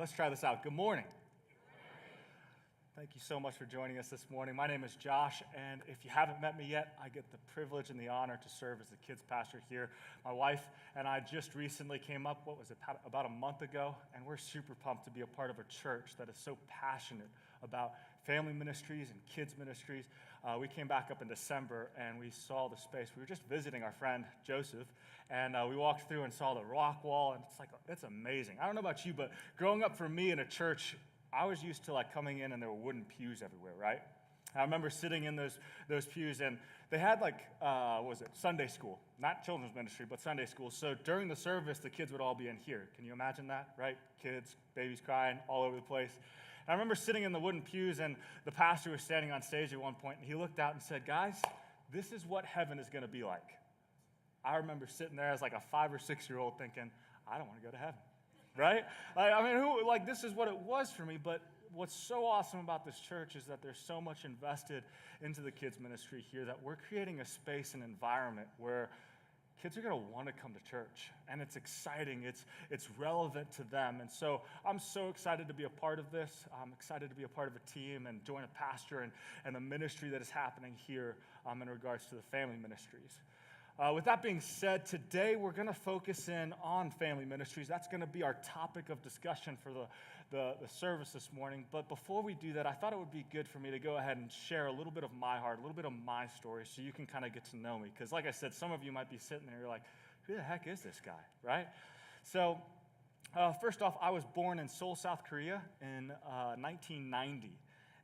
let's try this out. Good morning. Thank you so much for joining us this morning. My name is Josh, and if you haven't met me yet, I get the privilege and the honor to serve as the kids pastor here. My wife and I just recently came up, about a month ago, and we're super pumped to be a part of a church that is so passionate about family ministries and kids ministries. We came back up in December, and we saw the space. We were just visiting our friend Joseph, and we walked through and saw the rock wall, and it's amazing. I don't know about you, but growing up for me in a church, I was used to coming in and there were wooden pews everywhere, right? I remember sitting in those pews, and they had Sunday school, not children's ministry, but Sunday school. So during the service, the kids would all be in here. Can you imagine that, right? Kids, babies crying all over the place. And I remember sitting in the wooden pews, and the pastor was standing on stage at one point, and he looked out and said, "Guys, this is what heaven is going to be like." I remember sitting there as a 5 or 6 year old thinking, I don't want to go to heaven. Right? This is what it was for me, but what's so awesome about this church is that there's so much invested into the kids ministry here that we're creating a space and environment where kids are going to want to come to church, and it's exciting, it's relevant to them, and so I'm so excited to be a part of this. I'm excited to be a part of a team and join a pastor and the ministry that is happening here in regards to the family ministries. With that being said, today we're going to focus in on family ministries. That's going to be our topic of discussion for the service this morning. But before we do that, I thought it would be good for me to go ahead and share a little bit of my heart, a little bit of my story, so you can kind of get to know me. Because like I said, some of you might be sitting there, you're like, who the heck is this guy, right? So first off, I was born in Seoul, South Korea in 1990.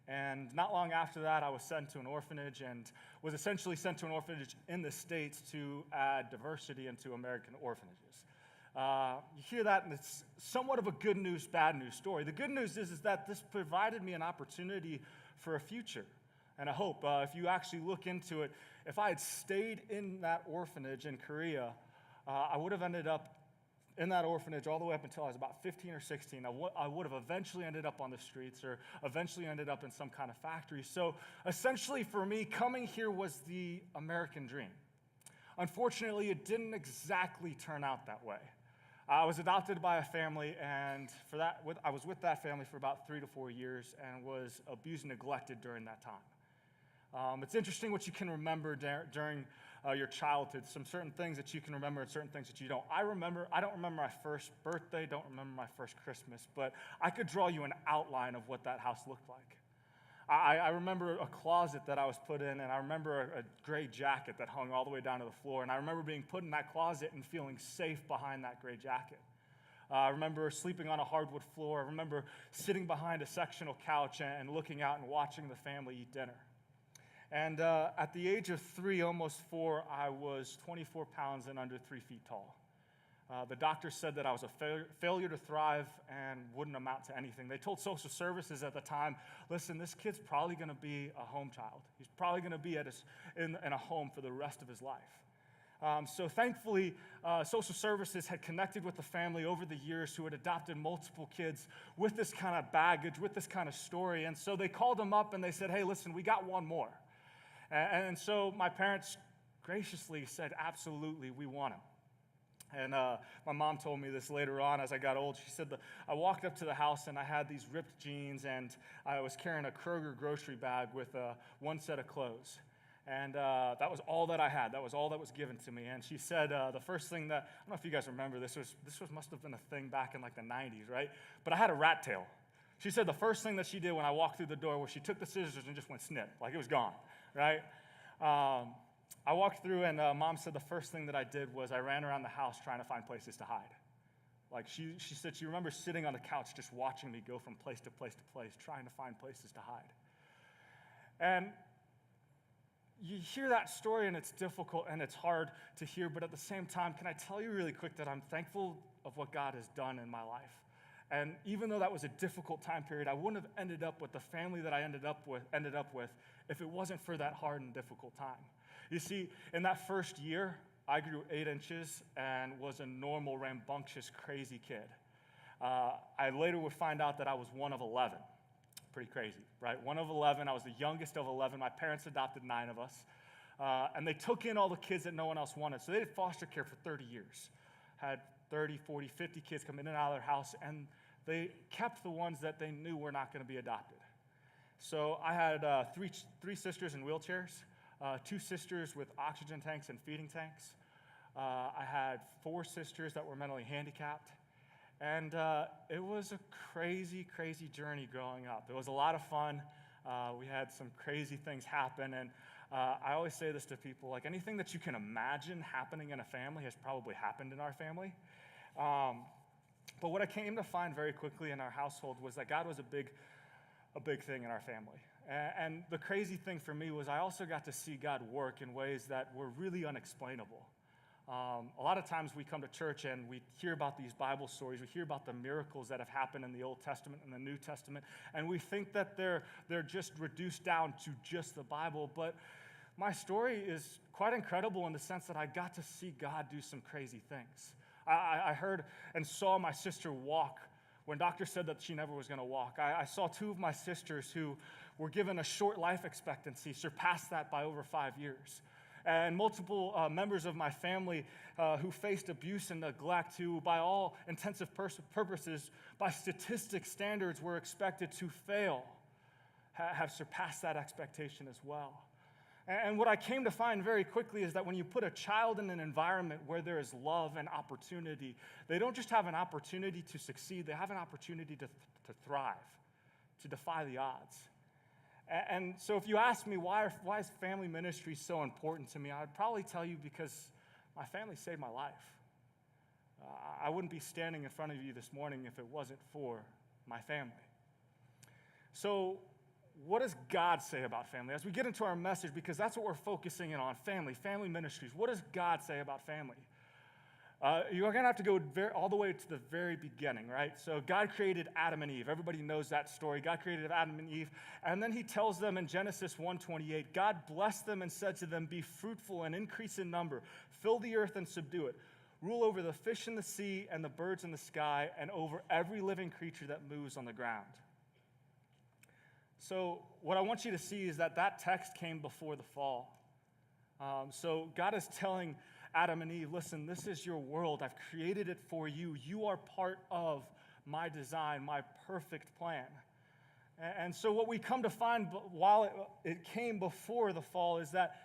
And not long after that, I was sent to an orphanage and was essentially sent to an orphanage in the States to add diversity into American orphanages. You hear that, and it's somewhat of a good news, bad news story. The good news is that this provided me an opportunity for a future and a hope. If you actually look into it, if I had stayed in that orphanage in Korea, I would have ended up in that orphanage all the way up until I was about 15 or 16. I would have eventually ended up on the streets or eventually ended up in some kind of factory. So essentially for me, coming here was the American dream. Unfortunately, it didn't exactly turn out that way. I was adopted by a family, and I was with that family for about 3 to 4 years and was abused and neglected during that time. It's interesting what you can remember during your childhood, some certain things that you can remember and certain things that you don't. I don't remember my first birthday, don't remember my first Christmas, but I could draw you an outline of what that house looked like. I remember a closet that I was put in, and I remember a gray jacket that hung all the way down to the floor, and I remember being put in that closet and feeling safe behind that gray jacket. I remember sleeping on a hardwood floor. I remember sitting behind a sectional couch and looking out and watching the family eat dinner. And at the age of 3, almost 4, I was 24 pounds and under 3 feet tall. The doctor said that I was a failure to thrive and wouldn't amount to anything. They told social services at the time, listen, this kid's probably going to be a home child. He's probably going to be in a home for the rest of his life. So thankfully, social services had connected with the family over the years who had adopted multiple kids with this kind of baggage, with this kind of story. And so they called them up and they said, hey, listen, we got one more. And so my parents graciously said, absolutely, we want him. And my mom told me this later on as I got old. She said, I walked up to the house and I had these ripped jeans and I was carrying a Kroger grocery bag with one set of clothes. And that was all that I had. That was all that was given to me. And she said the first thing that, I don't know if you guys remember, this must have been a thing back in the 90s, right? But I had a rat tail. She said the first thing that she did when I walked through the door was she took the scissors and just went snip, like it was gone, right? I walked through, and Mom said the first thing that I did was I ran around the house trying to find places to hide. She said she remembers sitting on the couch just watching me go from place to place to place, trying to find places to hide. And you hear that story, and it's difficult, and it's hard to hear, but at the same time, can I tell you really quick that I'm thankful of what God has done in my life? And even though that was a difficult time period, I wouldn't have ended up with the family that I ended up with if it wasn't for that hard and difficult time. You see, in that first year, I grew 8 inches and was a normal, rambunctious, crazy kid. I later would find out that I was one of 11. Pretty crazy, right? One of 11. I was the youngest of 11. My parents adopted 9 of us. And they took in all the kids that no one else wanted. So they did foster care for 30 years. Had 30, 40, 50 kids come in and out of their house. And they kept the ones that they knew were not going to be adopted. So I had three sisters in wheelchairs, 2 sisters with oxygen tanks and feeding tanks. I had 4 sisters that were mentally handicapped. And it was a crazy, crazy journey growing up. It was a lot of fun. We had some crazy things happen. And I always say this to people, like anything that you can imagine happening in a family has probably happened in our family. But what I came to find very quickly in our household was that God was a big thing in our family. And the crazy thing for me was I also got to see God work in ways that were really unexplainable. A lot of times we come to church and we hear about these Bible stories. We hear about the miracles that have happened in the Old Testament and the New Testament, and we think that they're just reduced down to just the Bible. But my story is quite incredible in the sense that I got to see God do some crazy things. I heard and saw my sister walk when doctors said that she never was going to walk. I saw 2 of my sisters who were given a short life expectancy, surpassed that by over 5 years. And multiple members of my family who faced abuse and neglect, who by all intents and purposes, by statistic standards, were expected to fail, have surpassed that expectation as well. And what I came to find very quickly is that when you put a child in an environment where there is love and opportunity, they don't just have an opportunity to succeed, they have an opportunity to thrive, to defy the odds. And so if you ask me why is family ministry so important to me, I'd probably tell you because my family saved my life. I wouldn't be standing in front of you this morning if it wasn't for my family. So what does God say about family? As we get into our message, because that's what we're focusing in on, family ministries. What does God say about family? You're going to have to go all the way to the very beginning, right? So God created Adam and Eve. Everybody knows that story. God created Adam and Eve. And then he tells them in Genesis 1:28, God blessed them and said to them, be fruitful and increase in number. Fill the earth and subdue it. Rule over the fish in the sea and the birds in the sky and over every living creature that moves on the ground. So what I want you to see is that text came before the fall. So God is telling Adam and Eve, listen, this is your world. I've created it for you. You are part of my design, my perfect plan. And so what we come to find while it came before the fall is that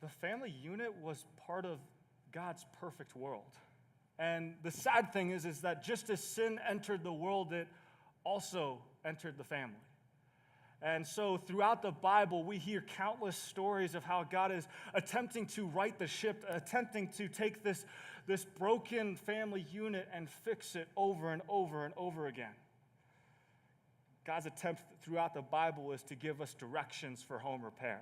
the family unit was part of God's perfect world. And the sad thing is that just as sin entered the world, it also entered the family. And so throughout the Bible, we hear countless stories of how God is attempting to right the ship, attempting to take this broken family unit and fix it over and over and over again. God's attempt throughout the Bible is to give us directions for home repair.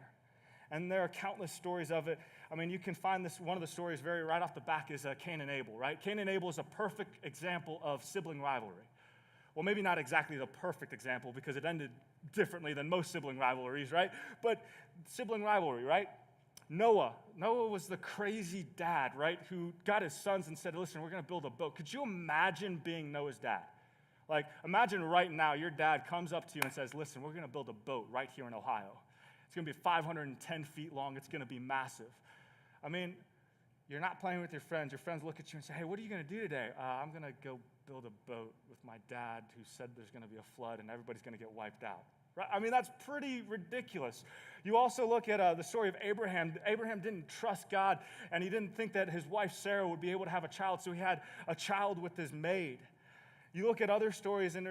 And there are countless stories of it. I mean, you can find this, one of the stories right off the back is Cain and Abel, right? Cain and Abel is a perfect example of sibling rivalry. Well, maybe not exactly the perfect example because it ended differently than most sibling rivalries, right? But sibling rivalry, right? Noah was the crazy dad, right, who got his sons and said, listen, we're going to build a boat. Could you imagine being Noah's dad? Like, imagine right now your dad comes up to you and says, listen, we're going to build a boat right here in Ohio. It's going to be 510 feet long. It's going to be massive. I mean, you're not playing with your friends. Your friends look at you and say, hey, what are you going to do today? I'm going to go build a boat with my dad who said there's going to be a flood and everybody's going to get wiped out. Right? I mean, that's pretty ridiculous. You also look at the story of Abraham. Abraham didn't trust God, and he didn't think that his wife Sarah would be able to have a child, so he had a child with his maid. You look at other stories, and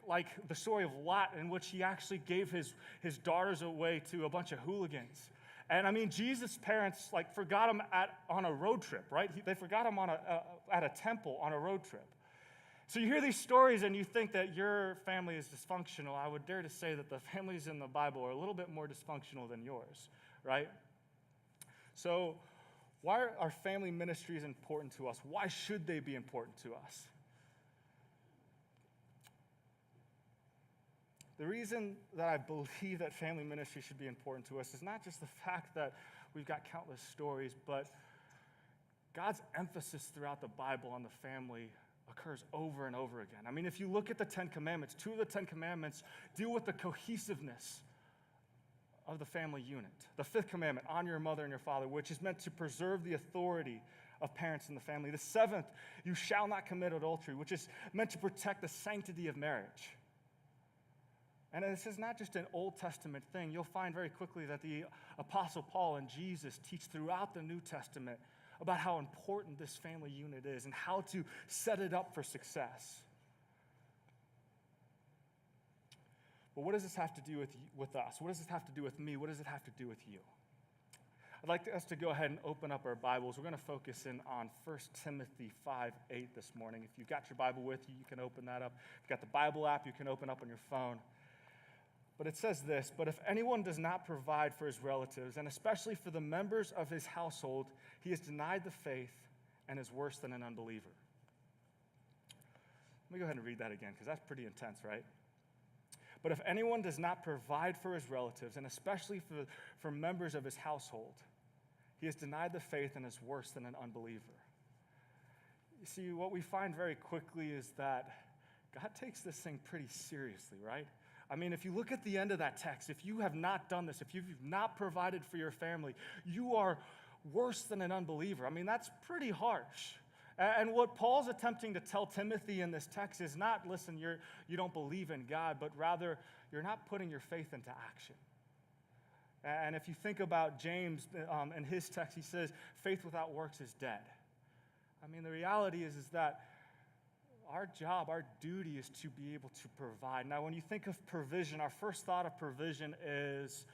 like the story of Lot, in which he actually gave his daughters away to a bunch of hooligans. And I mean, Jesus' parents forgot him on a road trip, right? They forgot him at a temple on a road trip. So you hear these stories and you think that your family is dysfunctional. I would dare to say that the families in the Bible are a little bit more dysfunctional than yours, right? So why are family ministries important to us? Why should they be important to us? The reason that I believe that family ministry should be important to us is not just the fact that we've got countless stories, but God's emphasis throughout the Bible on the family occurs over and over again. I mean, if you look at the 10 Commandments, 2 of the 10 Commandments deal with the cohesiveness of the family unit. The 5th commandment, honor your mother and your father, which is meant to preserve the authority of parents in the family. The seventh, you shall not commit adultery, which is meant to protect the sanctity of marriage. And this is not just an Old Testament thing. You'll find very quickly that the Apostle Paul and Jesus teach throughout the New Testament about how important this family unit is and how to set it up for success. But what does this have to do with us? What does this have to do with me? What does it have to do with you? I'd like us to go ahead and open up our Bibles. We're going to focus in on 1 Timothy 5:8 this morning. If you've got your Bible with you, you can open that up. If you've got the Bible app, you can open up on your phone. But it says this, "But if anyone does not provide for his relatives, and especially for the members of his household, he has denied the faith and is worse than an unbeliever." Let me go ahead and read that again, because that's pretty intense, right? "But if anyone does not provide for his relatives, and especially for members of his household, he has denied the faith and is worse than an unbeliever." You see, what we find very quickly is that God takes this thing pretty seriously, right? I mean, if you look at the end of that text, if you have not done this, if you've not provided for your family, you are worse than an unbeliever. I mean, that's pretty harsh. And what Paul's attempting to tell Timothy in this text is not, listen, you don't believe in God, but rather you're not putting your faith into action. And if you think about James in his text, he says, faith without works is dead. I mean, the reality is that our job, our duty is to be able to provide. Now, when you think of provision, our first thought of provision is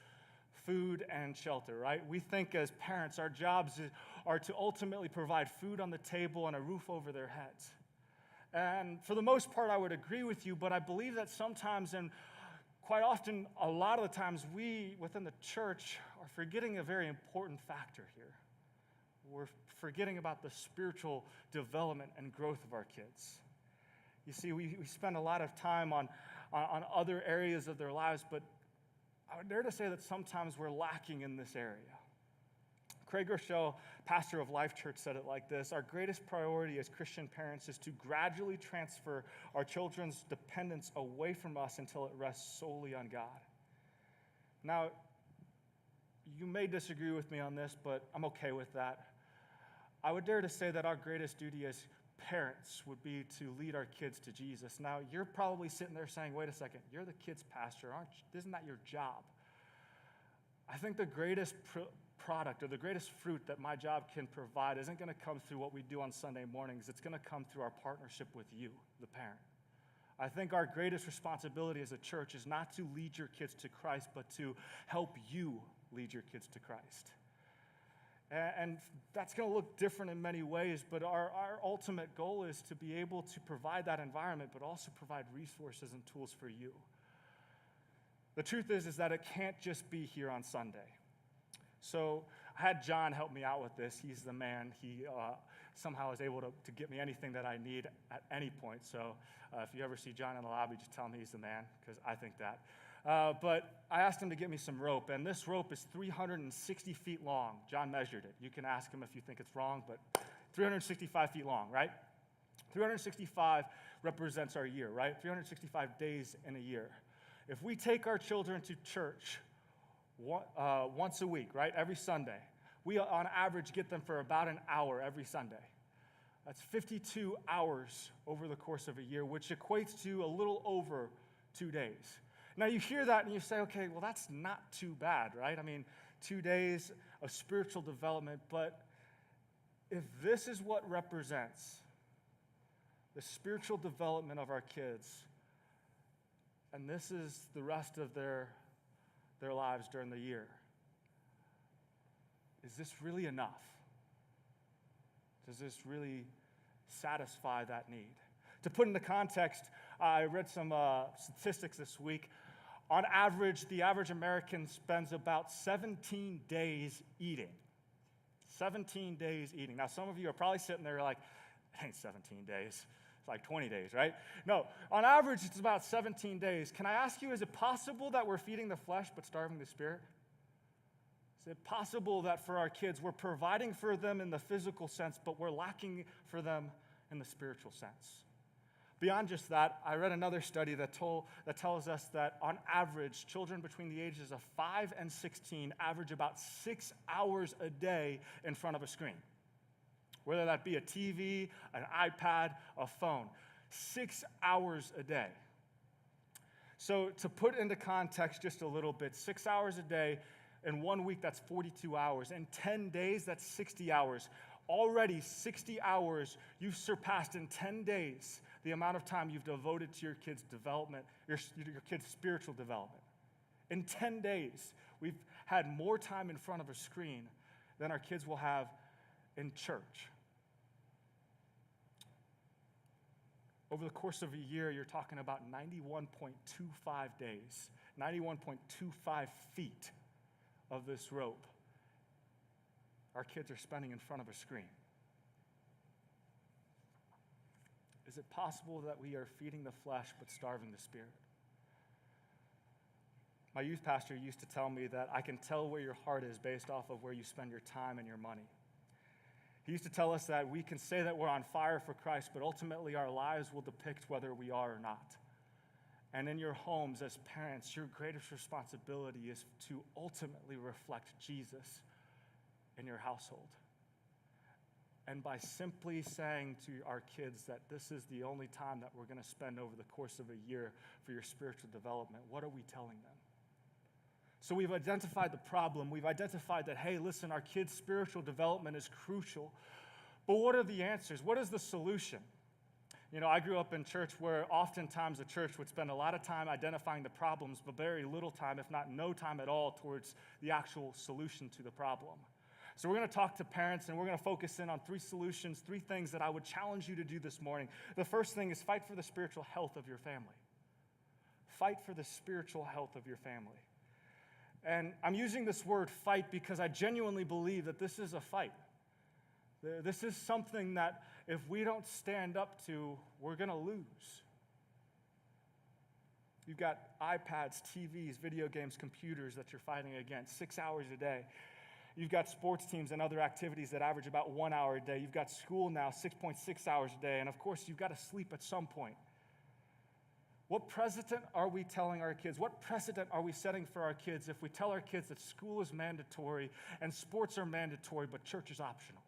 food and shelter, right? We think as parents, our jobs are to ultimately provide food on the table and a roof over their heads. And for the most part, I would agree with you, but I believe that sometimes, and quite often, a lot of the times, we within the church are forgetting a very important factor here. We're forgetting about the spiritual development and growth of our kids. You see, we spend a lot of time on other areas of their lives, but I would dare to say that sometimes we're lacking in this area. Craig Rochelle, pastor of Life Church, said it like this: "Our greatest priority as Christian parents is to gradually transfer our children's dependence away from us until it rests solely on God." Now, you may disagree with me on this, but I'm okay with that. I would dare to say that our greatest duty as parents would be to lead our kids to Jesus. Now, you're probably sitting there saying, wait a second, you're the kids' pastor, aren't you? Isn't that your job? I think the greatest product or the greatest fruit that my job can provide isn't going to come through what we do on Sunday mornings. It's going to come through our partnership with you, the parent. I think our greatest responsibility as a church is not to lead your kids to Christ, but to help you lead your kids to Christ. And that's going to look different in many ways, but our ultimate goal is to be able to provide that environment, but also provide resources and tools for you. The truth is that it can't just be here on Sunday. So I had John help me out with this. He's the man. He somehow is able to get me anything that I need at any point. So if you ever see John in the lobby, just tell him he's the man, because I think that. But I asked him to get me some rope, and this rope is 360 feet long. John measured it. You can ask him if you think it's wrong, but 365 feet long, right? 365 represents our year, right? 365 days in a year. If we take our children to church once a week, right, every Sunday, we on average get them for about an hour every Sunday. That's 52 hours over the course of a year, which equates to a little over 2 days. Now, you hear that and you say, okay, well, that's not too bad, right? I mean, 2 days of spiritual development, but if this is what represents the spiritual development of our kids, and this is the rest of their lives during the year, is this really enough? Does this really satisfy that need? To put into context, I read some statistics this week. On average, the average American spends about 17 days eating. 17 days eating. Now, some of you are probably sitting there like, it ain't 17 days. It's like 20 days, right? No, on average, it's about 17 days. Can I ask you, is it possible that we're feeding the flesh but starving the spirit? Is it possible that for our kids, we're providing for them in the physical sense, but we're lacking for them in the spiritual sense? Beyond just that, I read another study that tells us that on average, children between the ages of 5 and 16 average about 6 hours a day in front of a screen. whether that be a TV, an iPad, a phone. 6 hours a day. So to put into context just a little bit, 6 hours a day, in 1 week, that's 42 hours. In 10 days, that's 60 hours. Already 60 hours, you've surpassed in 10 days the amount of time you've devoted to your kids' development, your kids' spiritual development. In 10 days, we've had more time in front of a screen than our kids will have in church. Over the course of a year, you're talking about 91.25 days, 91.25 feet of this rope our kids are spending in front of a screen. Is it possible that we are feeding the flesh but starving the spirit? My youth pastor used to tell me that I can tell where your heart is based off of where you spend your time and your money. He used to tell us that we can say that we're on fire for Christ, but ultimately our lives will depict whether we are or not. And in your homes as parents, your greatest responsibility is to ultimately reflect Jesus in your household. And by simply saying to our kids that this is the only time that we're going to spend over the course of a year for your spiritual development, what are we telling them? So we've identified the problem. We've identified that, hey, listen, our kids' spiritual development is crucial. But what are the answers? What is the solution? You know, I grew up in church where oftentimes the church would spend a lot of time identifying the problems, but very little time, if not no time at all, towards the actual solution to the problem. So we're going to talk to parents, and we're going to focus in on 3 solutions, 3 things that I would challenge you to do this morning. The first thing is fight for the spiritual health of your family. Fight for the spiritual health of your family. And I'm using this word fight because I genuinely believe that this is a fight. This is something that if we don't stand up to, we're going to lose. You've got iPads, TVs, video games, computers that you're fighting against 6 hours a day. You've got sports teams and other activities that average about 1 hour a day. You've got school now 6.6 hours a day. And of course, you've got to sleep at some point. What precedent are we telling our kids? What precedent are we setting for our kids if we tell our kids that school is mandatory and sports are mandatory, but church is optional?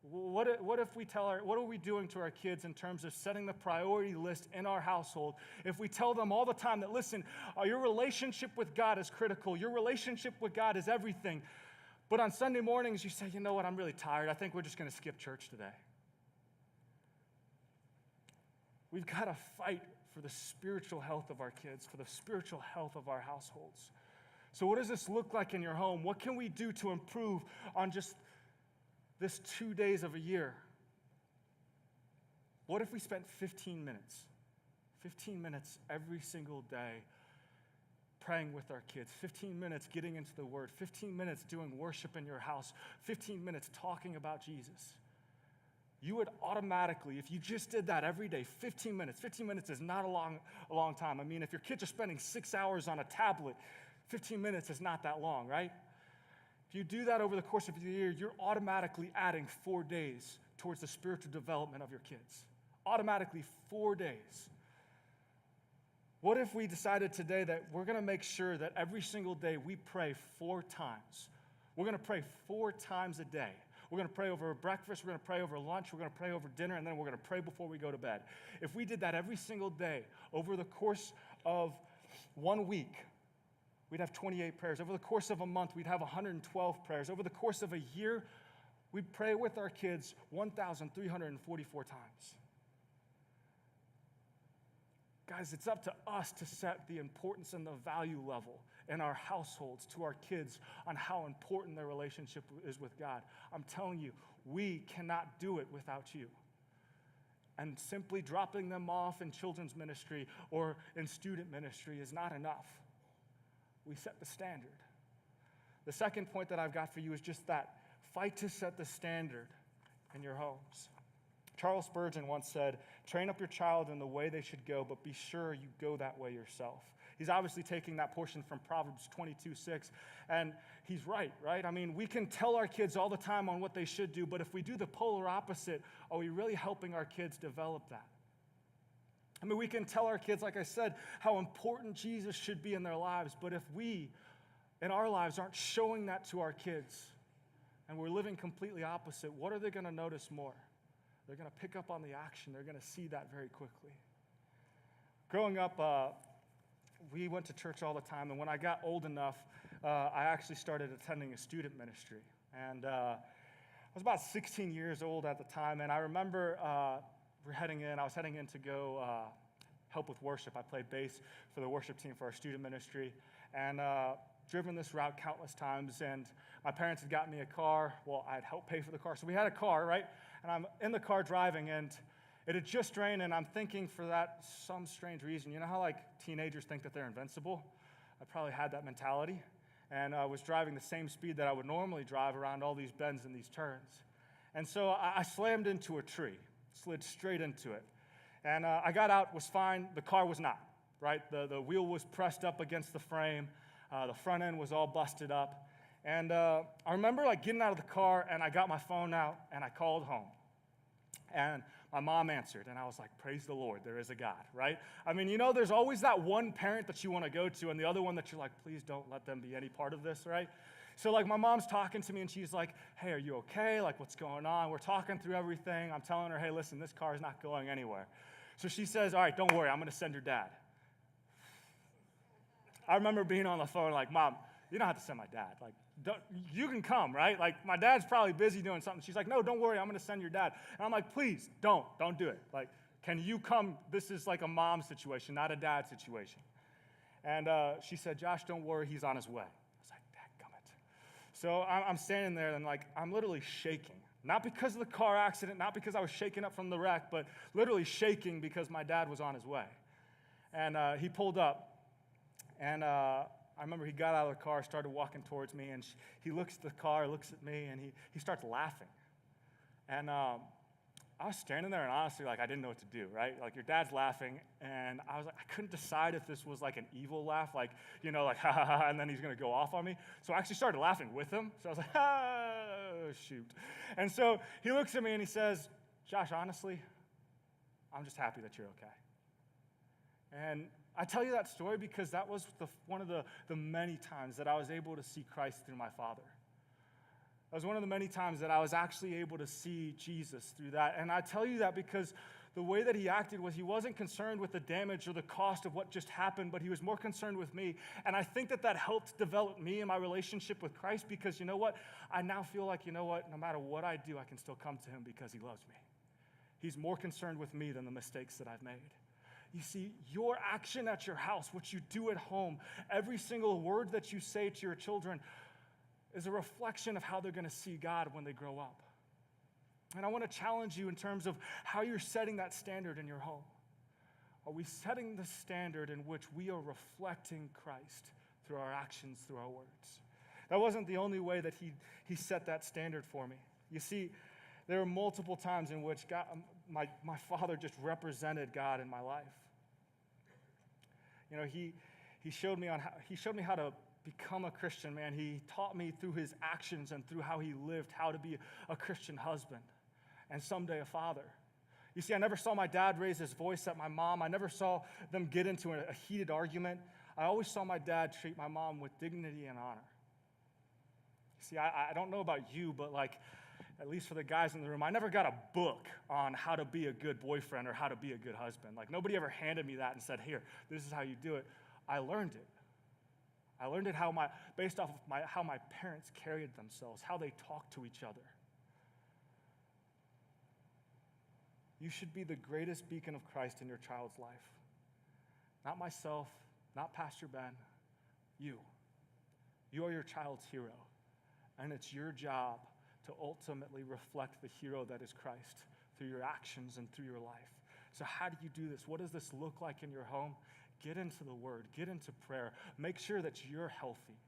What are we doing to our kids in terms of setting the priority list in our household if we tell them all the time that, listen, your relationship with God is critical, your relationship with God is everything, but on Sunday mornings you say, you know what, I'm really tired, I think we're just going to skip church today. We've got to fight for the spiritual health of our kids, for the spiritual health of our households. So what does this look like in your home? What can we do to improve on just this 2 days of a year? What if we spent 15 minutes every single day praying with our kids, 15 minutes getting into the Word, 15 minutes doing worship in your house, 15 minutes talking about Jesus? You would automatically, if you just did that every day, 15 minutes is not a long time. I mean, if your kids are spending 6 hours on a tablet, 15 minutes is not that long, right? If you do that over the course of the year, you're automatically adding 4 days towards the spiritual development of your kids. Automatically 4 days. What if we decided today that we're going to make sure that every single day we pray 4 times? We're going to pray 4 times a day. We're going to pray over breakfast, we're going to pray over lunch, we're going to pray over dinner, and then we're going to pray before we go to bed. If we did that every single day over the course of 1 week, we'd have 28 prayers. Over the course of a month, we'd have 112 prayers. Over the course of a year, we'd pray with our kids 1,344 times. Guys, it's up to us to set the importance and the value level in our households to our kids on how important their relationship is with God. I'm telling you, we cannot do it without you. And simply dropping them off in children's ministry or in student ministry is not enough. We set the standard. The second point that I've got for you is just that. Fight to set the standard in your homes. Charles Spurgeon once said, train up your child in the way they should go, but be sure you go that way yourself. He's obviously taking that portion from Proverbs 22:6, and he's right? I mean, we can tell our kids all the time on what they should do, but if we do the polar opposite, are we really helping our kids develop that? I mean, we can tell our kids, like I said, how important Jesus should be in their lives, but if we, in our lives, aren't showing that to our kids, and we're living completely opposite, what are they going to notice more? They're going to pick up on the action. They're going to see that very quickly. Growing up, we went to church all the time, and when I got old enough, I actually started attending a student ministry. And I was about 16 years old at the time, and I remember I was heading in to go help with worship. I played bass for the worship team for our student ministry, and driven this route countless times, and my parents had gotten me a car. Well, I had helped pay for the car, so we had a car, right? And I'm in the car driving, and it had just rained, and I'm thinking for that some strange reason. You know how like teenagers think that they're invincible? I probably had that mentality, and I was driving the same speed that I would normally drive around all these bends and these turns. And so I slammed into a tree, slid straight into it. And I got out, was fine. The car was not, right? The wheel was pressed up against the frame. The front end was all busted up. And I remember like getting out of the car, and I got my phone out, and I called home. And my mom answered, and I was like, praise the Lord, there is a God, right? I mean, you know, there's always that one parent that you want to go to, and the other one that you're like, please don't let them be any part of this, right? So, like, my mom's talking to me, and she's like, hey, are you okay? Like, what's going on? We're talking through everything. I'm telling her, hey, listen, this car is not going anywhere. So she says, all right, don't worry, I'm going to send your dad. I remember being on the phone like, Mom, you don't have to send my dad. Like, you can come, right? Like, my dad's probably busy doing something. She's like, no, don't worry, I'm going to send your dad. And I'm like, please, don't do it. Like, can you come? This is like a mom situation, not a dad situation. And she said, Josh, don't worry, he's on his way. I was like, dadgummit. So I'm standing there, and like, I'm literally shaking. Not because of the car accident, not because I was shaken up from the wreck, but literally shaking because my dad was on his way. And he pulled up, and I remember he got out of the car, started walking towards me, and he looks at the car, looks at me, and he starts laughing. And I was standing there, and honestly, like, I didn't know what to do, right? Like, your dad's laughing, and I was like, I couldn't decide if this was like an evil laugh, like, you know, like, ha, ha, ha, and then he's going to go off on me. So I actually started laughing with him. So I was like, shoot. And so he looks at me, and he says, Josh, honestly, I'm just happy that you're okay. And I tell you that story because that was one of the many times that I was able to see Christ through my father. That was one of the many times that I was actually able to see Jesus through that. And I tell you that because the way that he acted was he wasn't concerned with the damage or the cost of what just happened, but he was more concerned with me. And I think that helped develop me and my relationship with Christ because, you know what? I now feel like, you know what? No matter what I do, I can still come to him because he loves me. He's more concerned with me than the mistakes that I've made. You see, your action at your house, what you do at home, every single word that you say to your children is a reflection of how they're going to see God when they grow up. And I want to challenge you in terms of how you're setting that standard in your home. Are we setting the standard in which we are reflecting Christ through our actions, through our words? That wasn't the only way that he set that standard for me. You see, there were multiple times in which God, my father just represented God in my life. You know, he showed me how to become a Christian, man. He taught me through his actions and through how he lived how to be a Christian husband and someday a father. You see, I never saw my dad raise his voice at my mom. I never saw them get into a heated argument. I always saw my dad treat my mom with dignity and honor. See, I don't know about you, but like, at least for the guys in the room, I never got a book on how to be a good boyfriend or how to be a good husband. Like, nobody ever handed me that and said, here, this is how you do it. I learned it. I learned it based off of how my parents carried themselves, how they talked to each other. You should be the greatest beacon of Christ in your child's life. Not myself, not Pastor Ben, you. You are your child's hero, and it's your job to ultimately reflect the hero that is Christ through your actions and through your life. So how do you do this? What does this look like in your home? Get into the Word. Get into prayer. Make sure that you're healthy.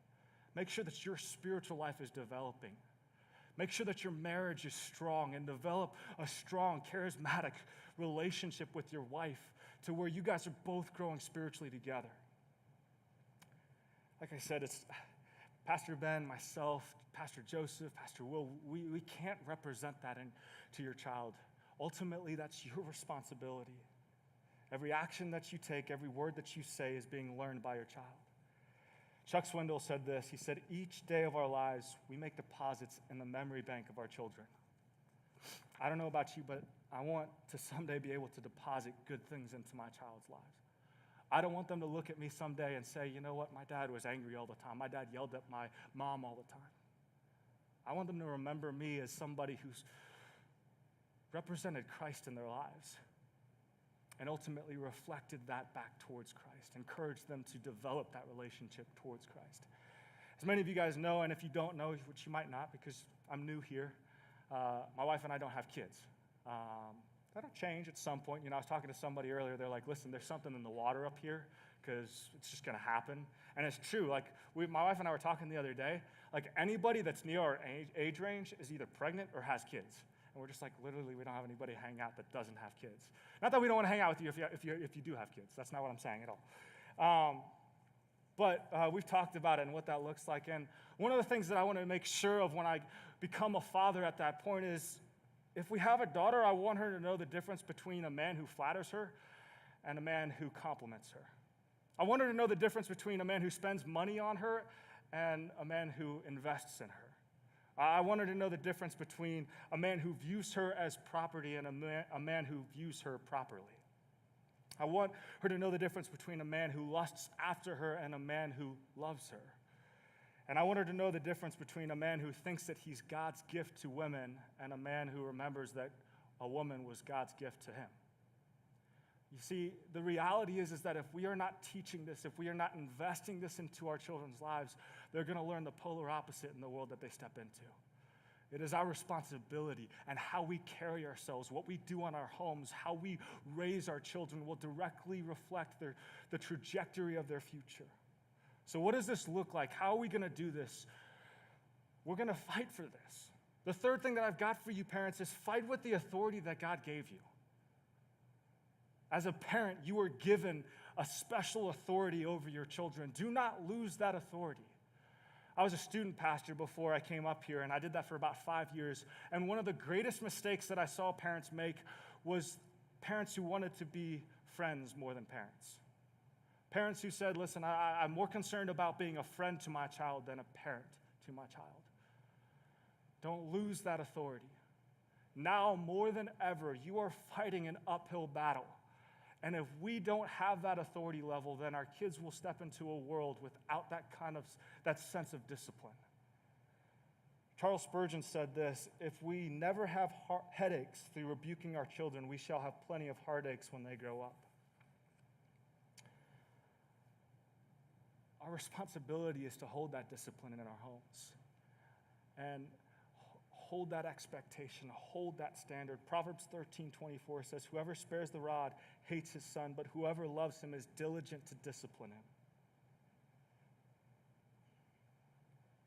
Make sure that your spiritual life is developing. Make sure that your marriage is strong and develop a strong, charismatic relationship with your wife to where you guys are both growing spiritually together. Like I said, it's Pastor Ben, myself, Pastor Joseph, Pastor Will, we can't represent that to your child. Ultimately, that's your responsibility. Every action that you take, every word that you say is being learned by your child. Chuck Swindoll said this. He said, each day of our lives, we make deposits in the memory bank of our children. I don't know about you, but I want to someday be able to deposit good things into my child's lives. I don't want them to look at me someday and say, you know what, my dad was angry all the time. My dad yelled at my mom all the time. I want them to remember me as somebody who's represented Christ in their lives and ultimately reflected that back towards Christ, encouraged them to develop that relationship towards Christ. As many of you guys know, and if you don't know, which you might not because I'm new here, my wife and I don't have kids. That'll change at some point. You know, I was talking to somebody earlier. They're like, listen, there's something in the water up here because it's just going to happen. And it's true. Like, my wife and I were talking the other day. Like, anybody that's near our age range is either pregnant or has kids. And we're just like, literally, we don't have anybody hang out that doesn't have kids. Not that we don't want to hang out with you if you do have kids. That's not what I'm saying at all. But we've talked about it and what that looks like. And one of the things that I want to make sure of when I become a father at that point is, if we have a daughter, I want her to know the difference between a man who flatters her and a man who compliments her. I want her to know the difference between a man who spends money on her and a man who invests in her. I want her to know the difference between a man who views her as property and a man who views her properly. I want her to know the difference between a man who lusts after her and a man who loves her. And I want her to know the difference between a man who thinks that he's God's gift to women and a man who remembers that a woman was God's gift to him. You see, the reality is that if we are not teaching this, if we are not investing this into our children's lives, they're going to learn the polar opposite in the world that they step into. It is our responsibility, and how we carry ourselves, what we do in our homes, how we raise our children will directly reflect the trajectory of their future. So what does this look like? How are we going to do this? We're going to fight for this. The third thing that I've got for you parents is fight with the authority that God gave you. As a parent, you are given a special authority over your children. Do not lose that authority. I was a student pastor before I came up here, and I did that for about 5 years. And one of the greatest mistakes that I saw parents make was parents who wanted to be friends more than parents. Parents who said, listen, I'm more concerned about being a friend to my child than a parent to my child. Don't lose that authority. Now, more than ever, you are fighting an uphill battle. And if we don't have that authority level, then our kids will step into a world without that sense of discipline. Charles Spurgeon said this, if we never have headaches through rebuking our children, we shall have plenty of heartaches when they grow up. Our responsibility is to hold that discipline in our homes and hold that expectation, hold that standard. Proverbs 13:24 says, whoever spares the rod hates his son, but whoever loves him is diligent to discipline him.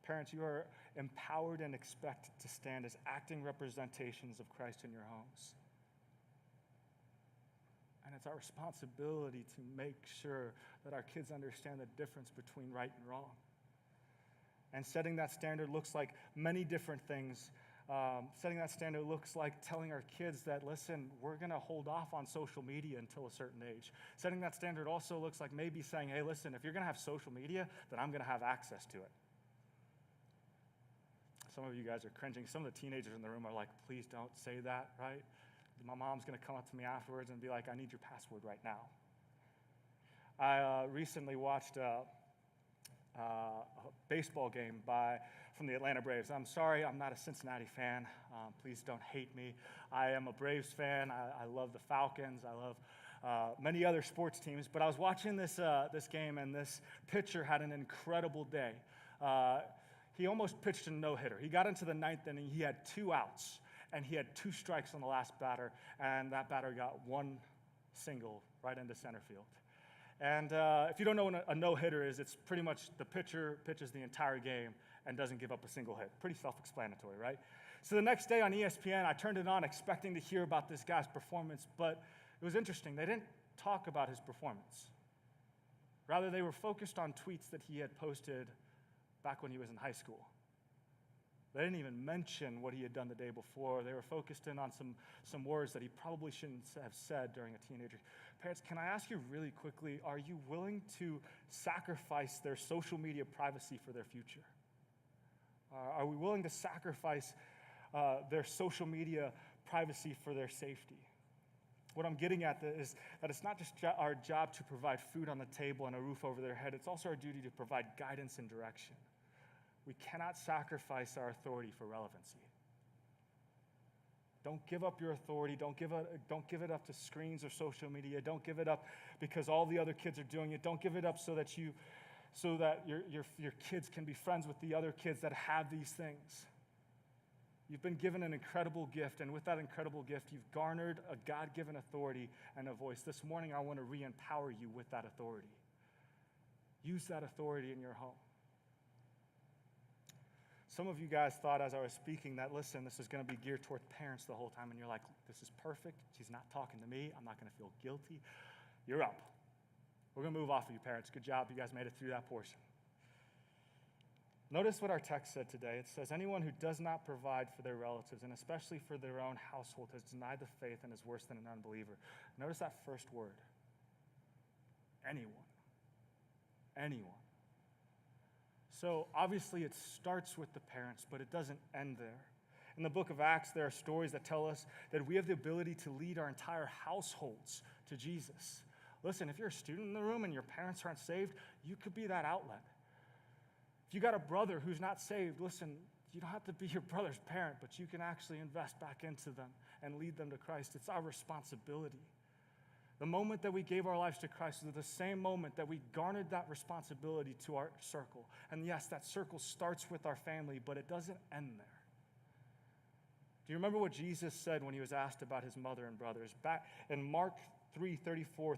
Parents, you are empowered and expected to stand as acting representations of Christ in your homes. And it's our responsibility to make sure that our kids understand the difference between right and wrong. And setting that standard looks like many different things. Setting that standard looks like telling our kids that, listen, we're going to hold off on social media until a certain age. Setting that standard also looks like maybe saying, hey, listen, if you're going to have social media, then I'm going to have access to it. Some of you guys are cringing. Some of the teenagers in the room are like, please don't say that, right? My mom's going to come up to me afterwards and be like, I need your password right now. I recently watched a baseball game from the Atlanta Braves. I'm sorry, I'm not a Cincinnati fan. Please don't hate me. I am a Braves fan. I love the Falcons. I love many other sports teams. But I was watching this game, and this pitcher had an incredible day. He almost pitched a no-hitter. He got into the ninth inning. He had 2 outs. And he had 2 strikes on the last batter, and that batter got 1 single right into center field. And if you don't know what a no-hitter is, it's pretty much the pitcher pitches the entire game and doesn't give up a single hit. Pretty self-explanatory, right? So the next day on ESPN, I turned it on expecting to hear about this guy's performance, but it was interesting. They didn't talk about his performance. Rather, they were focused on tweets that he had posted back when he was in high school. They didn't even mention what he had done the day before. They were focused in on some words that he probably shouldn't have said during a teenager. Parents, can I ask you really quickly, are you willing to sacrifice their social media privacy for their future? Are we willing to sacrifice their social media privacy for their safety? What I'm getting at is that it's not just our job to provide food on the table and a roof over their head. It's also our duty to provide guidance and direction. We cannot sacrifice our authority for relevancy. Don't give up your authority. Don't give it up to screens or social media. Don't give it up because all the other kids are doing it. Don't give it up so that your kids can be friends with the other kids that have these things. You've been given an incredible gift, and with that incredible gift, you've garnered a God-given authority and a voice. This morning, I want to re-empower you with that authority. Use that authority in your home. Some of you guys thought as I was speaking that, listen, this is going to be geared toward parents the whole time, and you're like, this is perfect. She's not talking to me. I'm not going to feel guilty. You're up. We're going to move off of you, parents. Good job. You guys made it through that portion. Notice what our text said today. It says, anyone who does not provide for their relatives, and especially for their own household, has denied the faith and is worse than an unbeliever. Notice that first word. Anyone. Anyone. So obviously it starts with the parents, but it doesn't end there. In the book of Acts, there are stories that tell us that we have the ability to lead our entire households to Jesus. Listen, if you're a student in the room and your parents aren't saved, you could be that outlet. If you got a brother who's not saved, listen, you don't have to be your brother's parent, but you can actually invest back into them and lead them to Christ. It's our responsibility. The moment that we gave our lives to Christ was the same moment that we garnered that responsibility to our circle. And yes, that circle starts with our family, but it doesn't end there. Do you remember what Jesus said when he was asked about his mother and brothers? Back in Mark 3:34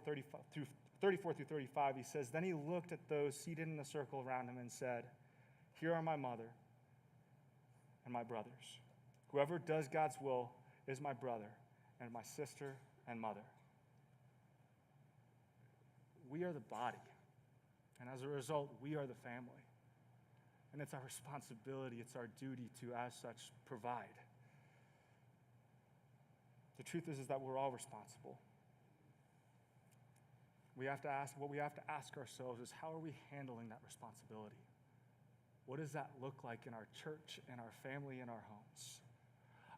through 35, he says, then he looked at those seated in the circle around him and said, here are my mother and my brothers. Whoever does God's will is my brother and my sister and mother. We are the body, and as a result, we are the family. And it's our responsibility, it's our duty to, as such, provide. The truth is that we're all responsible. What we have to ask ourselves is, how are we handling that responsibility? What does that look like in our church, in our family, in our homes?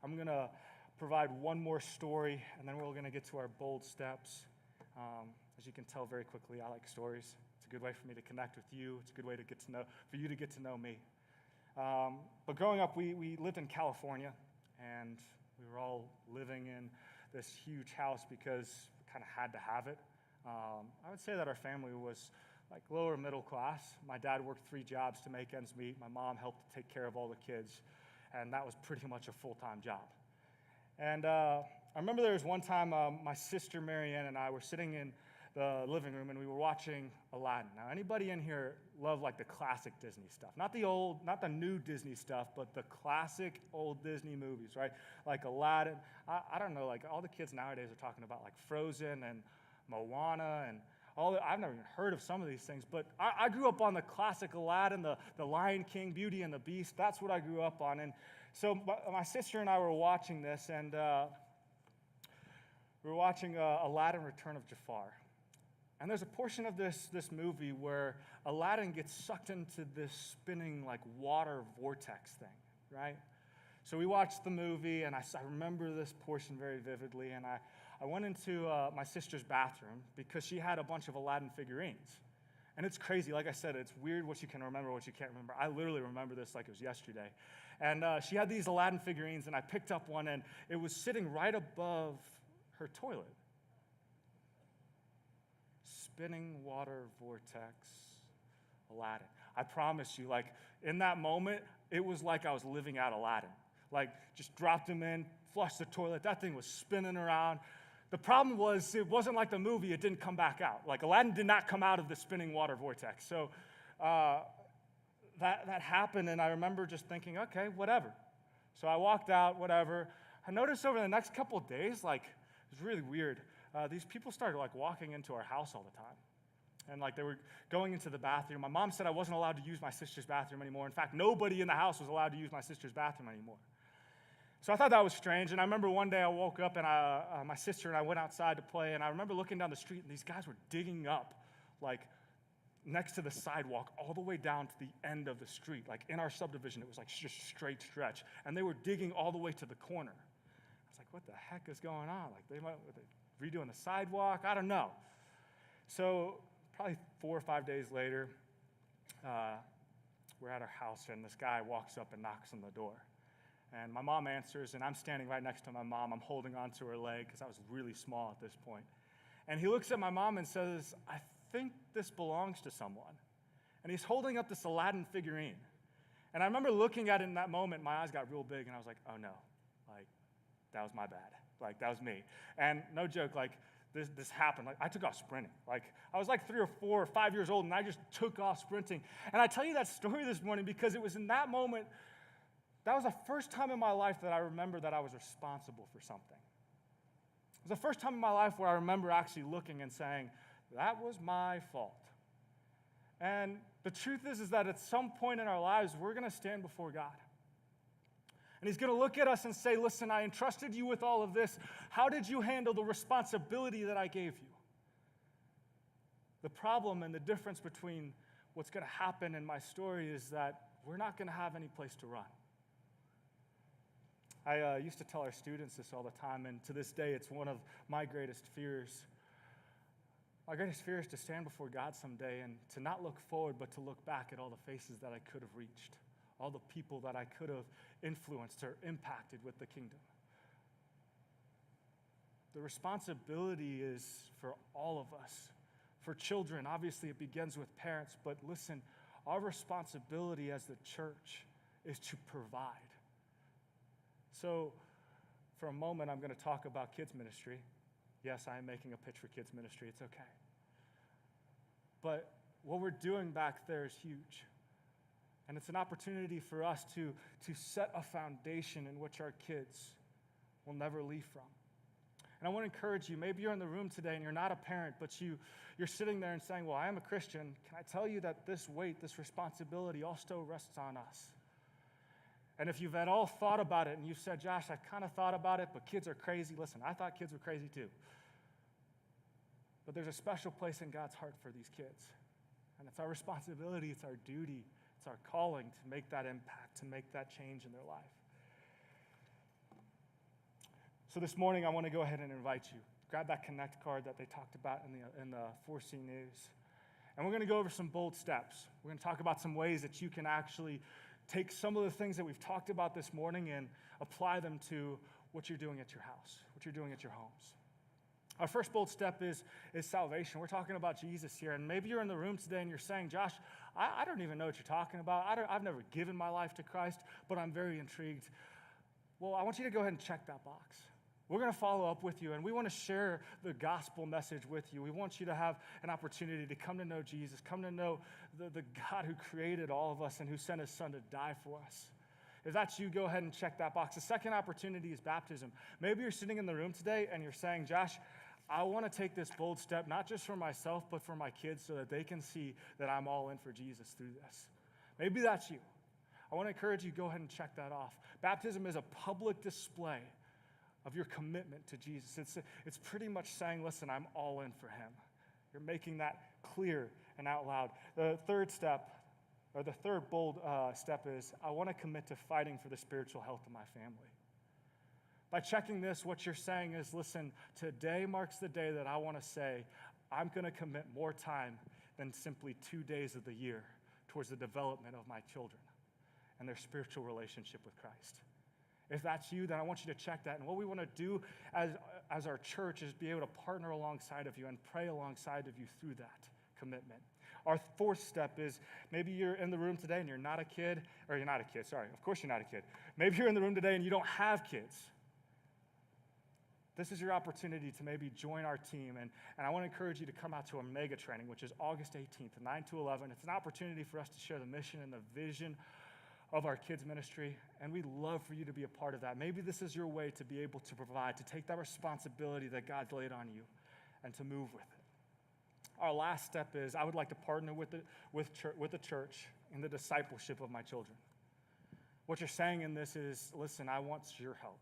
I'm going to provide one more story, and then we're going to get to our bold steps. As you can tell very quickly, I like stories. It's a good way for me to connect with you. It's a good way for you to get to know me. But growing up, we lived in California, and we were all living in this huge house because we kind of had to have it. I would say that our family was like lower middle class. My dad worked 3 jobs to make ends meet. My mom helped to take care of all the kids, and that was pretty much a full-time job. And I remember there was one time my sister Marianne and I were sitting in the living room, and we were watching Aladdin. Now, anybody in here love like the classic Disney stuff? Not the new Disney stuff, but the classic old Disney movies, right? Like Aladdin. I don't know, like all the kids nowadays are talking about like Frozen and Moana and all that. I've never even heard of some of these things, but I grew up on the classic Aladdin, the Lion King, Beauty and the Beast. That's what I grew up on. And so my sister and I were watching this, and we were watching Aladdin Return of Jafar. And there's a portion of this movie where Aladdin gets sucked into this spinning like water vortex thing, right? So we watched the movie, and I remember this portion very vividly, and I went into my sister's bathroom because she had a bunch of Aladdin figurines. And it's crazy. Like I said, it's weird what you can remember, what you can't remember. I literally remember this like it was yesterday. And she had these Aladdin figurines, and I picked up one, and it was sitting right above her toilet. Spinning water vortex, Aladdin. I promise you, like, in that moment, it was like I was living out Aladdin. Like, just dropped him in, flushed the toilet. That thing was spinning around. The problem was, it wasn't like the movie. It didn't come back out. Like, Aladdin did not come out of the spinning water vortex. So that happened, and I remember just thinking, okay, whatever. So I walked out, whatever. I noticed over the next couple of days, like, it was really weird. These people started, like, walking into our house all the time. And like they were going into the bathroom. My mom said I wasn't allowed to use my sister's bathroom anymore. In fact, nobody in the house was allowed to use my sister's bathroom anymore. So I thought that was strange. And I remember one day I woke up and my sister and I went outside to play. And I remember looking down the street and these guys were digging up like next to the sidewalk all the way down to the end of the street. Like in our subdivision, it was like just straight stretch. And they were digging all the way to the corner. I was like, what the heck is going on? Like were they redoing the sidewalk? I don't know. So probably 4 or 5 days later, we're at our house and this guy walks up and knocks on the door. And my mom answers, and I'm standing right next to my mom. I'm holding onto her leg because I was really small at this point. And he looks at my mom and says, I think this belongs to someone. And he's holding up this Aladdin figurine. And I remember looking at it in that moment, my eyes got real big, and I was like, oh no, like, that was my bad. Like, that was me. And no joke, like, this happened. Like, I took off sprinting. Like, I was like 3 or 4 or 5 years old, and I just took off sprinting. And I tell you that story this morning because it was in that moment. That was the first time in my life that I remember that I was responsible for something. It was the first time in my life where I remember actually looking and saying, that was my fault. And the truth is that at some point in our lives, we're going to stand before God. And he's going to look at us and say, listen, I entrusted you with all of this. How did you handle the responsibility that I gave you? The problem and the difference between what's going to happen in my story is that we're not going to have any place to run. I used to tell our students this all the time, and to this day, it's one of my greatest fears. My greatest fear is to stand before God someday and to not look forward, but to look back at all the faces that I could have reached, all the people that I could have influenced or impacted with the kingdom. The responsibility is for all of us. For children, obviously it begins with parents, but listen, our responsibility as the church is to provide. So, for a moment, I'm going to talk about kids ministry. Yes, I am making a pitch for kids ministry. It's okay. But what we're doing back there is huge. And it's an opportunity for us to set a foundation in which our kids will never leave from. And I want to encourage you, maybe you're in the room today and you're not a parent, but you're sitting there and saying, well, I am a Christian. Can I tell you that this weight, this responsibility also rests on us? And if you've at all thought about it and you've said, Josh, I kind of thought about it, but kids are crazy. Listen, I thought kids were crazy too. But there's a special place in God's heart for these kids. And it's our responsibility, it's our duty, it's our calling to make that impact, to make that change in their life. So this morning, I want to go ahead and invite you. Grab that Connect card that they talked about in the 4C News. And we're going to go over some bold steps. We're going to talk about some ways that you can actually take some of the things that we've talked about this morning and apply them to what you're doing at your house, what you're doing at your homes. Our first bold step is salvation. We're talking about Jesus here. And maybe you're in the room today and you're saying, Josh, I don't even know what you're talking about. I've never given my life to Christ, but I'm very intrigued. Well, I want you to go ahead and check that box. We're going to follow up with you, and we want to share the gospel message with you. We want you to have an opportunity to come to know Jesus, come to know the God who created all of us and who sent his son to die for us. If that's you, go ahead and check that box. The second opportunity is baptism. Maybe you're sitting in the room today and you're saying, Josh, I want to take this bold step, not just for myself, but for my kids so that they can see that I'm all in for Jesus through this. Maybe that's you. I want to encourage you, go ahead and check that off. Baptism is a public display of your commitment to Jesus. It's pretty much saying, listen, I'm all in for him. You're making that clear and out loud. The third step, or the third bold step is, I want to commit to fighting for the spiritual health of my family. By checking this, what you're saying is, listen, today marks the day that I want to say, I'm going to commit more time than simply 2 days of the year towards the development of my children and their spiritual relationship with Christ. If that's you, then I want you to check that. And what we want to do as our church is be able to partner alongside of you and pray alongside of you through that commitment. Our fourth step is, maybe you're in the room today and you're not a kid, or you're not a kid, sorry, of course you're not a kid. Maybe you're in the room today and you don't have kids. This is your opportunity to maybe join our team, and I want to encourage you to come out to our mega training, which is August 18th, 9 to 11. It's an opportunity for us to share the mission and the vision of our kids ministry, and we'd love for you to be a part of that. Maybe this is your way to be able to provide, to take that responsibility that God's laid on you and to move with it. our last step is I would like to partner with the church in the discipleship of my children. What you're saying in this is, listen, I want your help.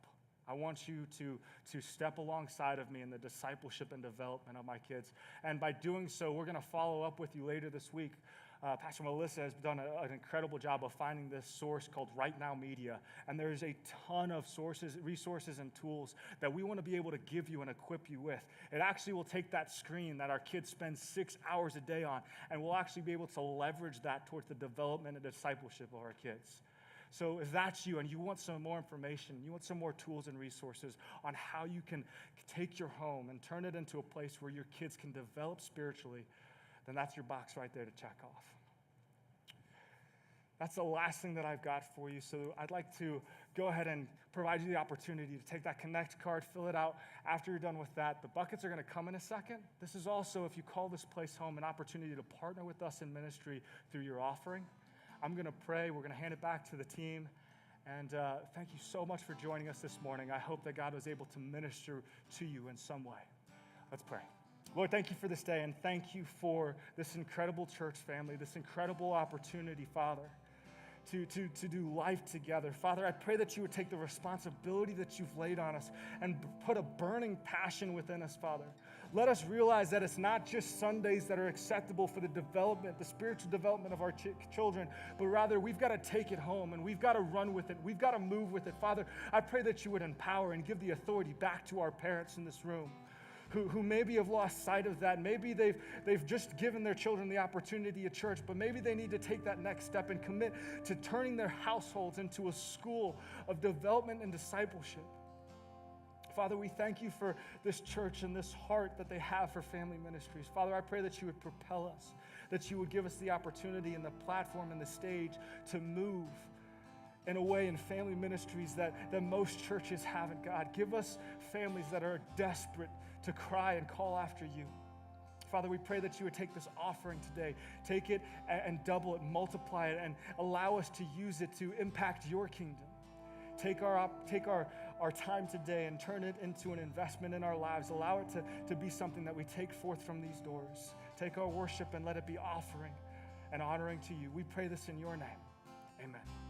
I want you to step alongside of me in the discipleship and development of my kids. And by doing so, we're going to follow up with you later this week. Pastor Melissa has done an incredible job of finding this source called Right Now Media. And there's a ton of resources and tools that we want to be able to give you and equip you with. It actually will take that screen that our kids spend 6 hours a day on, and we'll actually be able to leverage that towards the development and discipleship of our kids. So if that's you and you want some more information, you want some more tools and resources on how you can take your home and turn it into a place where your kids can develop spiritually, then that's your box right there to check off. That's the last thing that I've got for you. So I'd like to go ahead and provide you the opportunity to take that Connect card, fill it out. After you're done with that, the buckets are going to come in a second. This is also, if you call this place home, an opportunity to partner with us in ministry through your offering. I'm going to pray. We're going to hand it back to the team. And thank you so much for joining us this morning. I hope that God was able to minister to you in some way. Let's pray. Lord, thank you for this day, and thank you for this incredible church family, this incredible opportunity, Father, to do life together. Father, I pray that you would take the responsibility that you've laid on us and put a burning passion within us, Father. Let us realize that it's not just Sundays that are acceptable for the development, the spiritual development of our children, but rather we've got to take it home and we've got to run with it. We've got to move with it. Father, I pray that you would empower and give the authority back to our parents in this room who maybe have lost sight of that. Maybe they've just given their children the opportunity at church, but maybe they need to take that next step and commit to turning their households into a school of development and discipleship. Father, we thank you for this church and this heart that they have for family ministries. Father, I pray that you would propel us, that you would give us the opportunity and the platform and the stage to move in a way in family ministries that most churches haven't. God, give us families that are desperate to cry and call after you. Father, we pray that you would take this offering today, take it and double it, multiply it, and allow us to use it to impact your kingdom. Take our time today and turn it into an investment in our lives. Allow it to be something that we take forth from these doors. Take our worship and let it be offering and honoring to you. We pray this in your name. Amen.